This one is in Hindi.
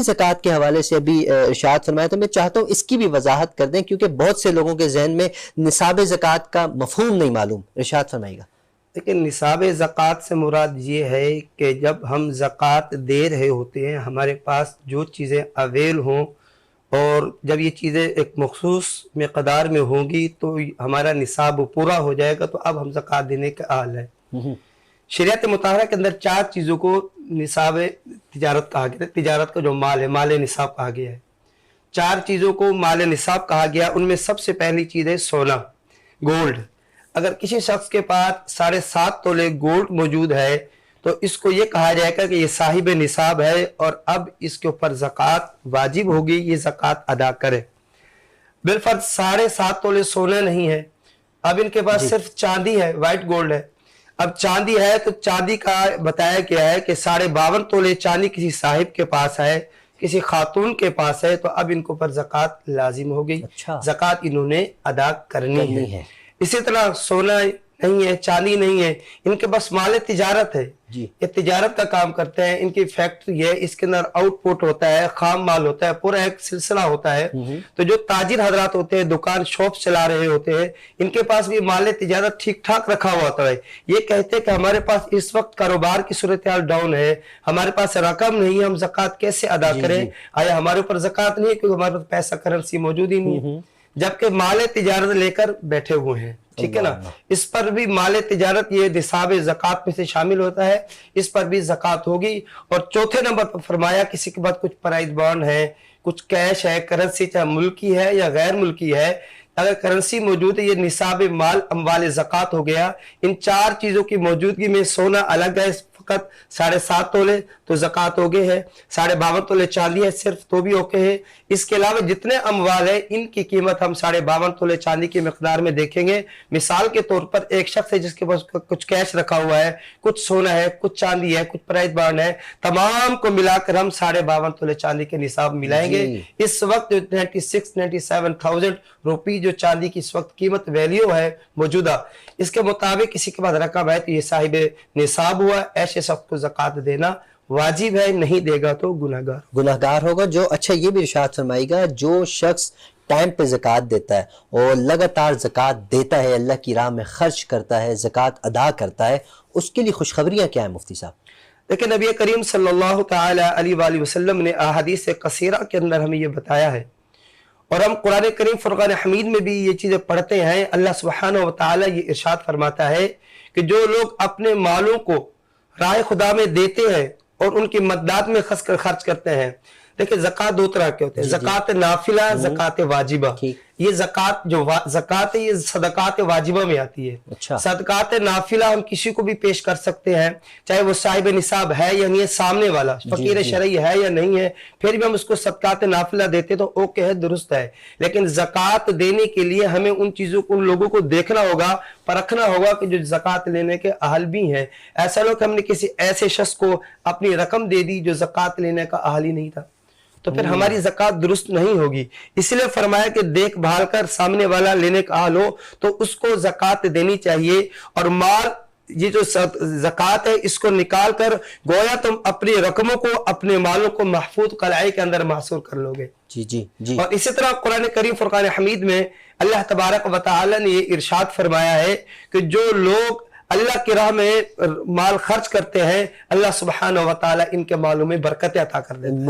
ज़कात के हवाले से अभी इरशाद फरमाया, तो मैं चाहता हूँ इसकी भी वजाहत कर दें, क्योंकि बहुत से लोगों के जहन में निसाब ज़कात का मफहूम नहीं मालूम। इरशाद फरमाइएगा। लेकिन निसाब ज़कात से मुराद ये है कि जब हम ज़कात दे रहे होते हैं, हमारे पास जो चीज़ें अवेल हों और जब ये चीज़ें एक मखसूस मकदार में होंगी तो हमारा निसाब पूरा हो जाएगा, तो अब हम ज़कात देने के अहल है। शरीयत मुताहरा के अंदर 4 चीज़ों को निसाब तिजारत कहा गया है। तिजारत का जो माल है, माल निसाब कहा गया है। 4 चीज़ों को माल निसाब कहा गया। उनमें सबसे पहली चीज़ है सोना, गोल्ड। अगर किसी शख्स के पास 7.5 तोले गोल्ड मौजूद है तो इसको ये कहा जाएगा कि ये साहिब निसाब है और अब इसके ऊपर ज़कात वाजिब होगी, ये ज़कात अदा करे। बिलफर्ज 7.5 तोले सोना नहीं है, अब इनके पास सिर्फ चांदी है, वाइट गोल्ड है। अब चांदी है तो चांदी का बताया गया है कि 52.5 तोले चांदी किसी साहिब के पास है, किसी खातून के पास है, तो अब इनको पर ज़कात लाजिम हो गई। अच्छा। ज़कात इन्होंने अदा करनी है। इसी तरह सोना नहीं है, चांदी नहीं है, इनके बस माल तिजारत है जी। ये तिजारत का काम करते हैं, इनकी फैक्ट्री है, इसके अंदर आउटपुट होता है, खाम माल होता है, पूरा एक सिलसिला होता है। तो जो ताजिर हजरात होते हैं, दुकान शॉप चला रहे होते हैं, इनके पास भी माल तिजारत ठीक ठाक रखा हुआ होता है। ये कहते हैं कि हमारे पास इस वक्त कारोबार की सूरत हाल डाउन है, हमारे पास रकम नहीं है, हम ज़कात कैसे अदा करें? आया हमारे ऊपर ज़कात नहीं है क्योंकि हमारे पास पैसा करेंसी मौजूद ही नहीं है, जबकि माल तिजारत लेकर बैठे हुए हैं। ठीक है ना, इस पर भी माल तिजारत ये निसाब ज़कात में से शामिल होता है, इस पर भी ज़कात होगी। और चौथे नंबर पर फरमाया किसी के पास कुछ प्राइज बॉन्ड है, कुछ कैश है, करेंसी चाहे मुल्की है या गैर मुल्की है, अगर करेंसी मौजूद है, ये निसाब माल अम्वाल ज़कात हो गया। इन 4 चीजों की मौजूदगी में सोना अलग है, फकत 7.5 तोले तो ज़कात हो गए है, 52.5 तोले चांदी है सिर्फ तो भी ओके है। इसके अलावा जितने अमवाल है इनकी कीमत हम 52.5 तोले चांदी की मिकदार में देखेंगे। मिसाल के तौर पर एक शख्स है जिसके पास कुछ कैश रखा हुआ है, कुछ सोना है, कुछ चांदी है, कुछ प्राइज बॉन्ड है, तमाम को मिलाकर हम 52.5 तोले चांदी के निसाब मिलाएंगे। इस वक्त 96-97,000 रुपये जो चांदी की इस वक्त कीमत वैल्यू है मौजूदा, इसके मुताबिक किसी के पास रकम है तो ये साहिब निसाब हुआ। ऐसे शख्स को ज़कात देना वाजिब है, नहीं देगा तो गुनाहगार होगा। जो अच्छा ये भी इरशाद फरमाइएगा, जो शख्स टाइम पे ज़कात देता है और लगातार ज़कात देता है, अल्लाह की राह में खर्च करता है, ज़कात अदा करता है, उसके लिए खुशखबरियाँ क्या है मुफ्ती साहब? लेकिन नबी करीम सल्लल्लाहु तआला अलैहि वसल्लम ने अहादीस कसीरा के अंदर हमें ये बताया है और हम कुरान करीम फुरकान हमीद में भी ये चीज़ें पढ़ते हैं। अल्लाह सुब्हानहु व तआला ये इरशाद फरमाता है कि जो लोग अपने मालों को राह खुदा में देते हैं और उनकी मदद में खर्च करते हैं। देखिए ज़कात 2 तरह के होते हैं, ज़कात नाफिला, ज़कात वाजिबा। ये ज़कात जो ज़कात है ये सदकात वाजिबा में आती है। अच्छा। सदकात नाफिला हम किसी को भी पेश कर सकते हैं, चाहे वो साहिब निसाब है या नहीं है, सामने वाला फकीर शरई है या नहीं है, फिर भी हम उसको सदकात नाफिला देते तो ओके है, दुरुस्त है। लेकिन ज़कात देने के लिए हमें उन चीजों को, उन लोगों को देखना होगा, परखना होगा कि जो ज़कात लेने के अहल भी हैं। ऐसा लोग हमने किसी ऐसे शख्स को अपनी रकम दे दी जो ज़कात लेने का अहल ही नहीं था, तो फिर हमारी ज़कात दुरुस्त नहीं होगी। इसलिए फरमाया कि देखभाल कर सामने वाला लेने का हाल हो तो उसको ज़कात देनी चाहिए। और माल ये जो ज़कात है इसको निकाल कर गोया तुम अपनी रकमों को, अपने मालों को महफूज कलाई के अंदर महसूर कर लोगे। जी। और इसी तरह कुरान करीम फुरकान हमीद में अल्लाह तबारक व तआला ने ये इरशाद फरमाया है कि जो लोग अल्लाह की राह में माल खर्च करते हैं, अल्लाह सुब्हानहु व तआला इनके मालों में बरकत अता कर देता है।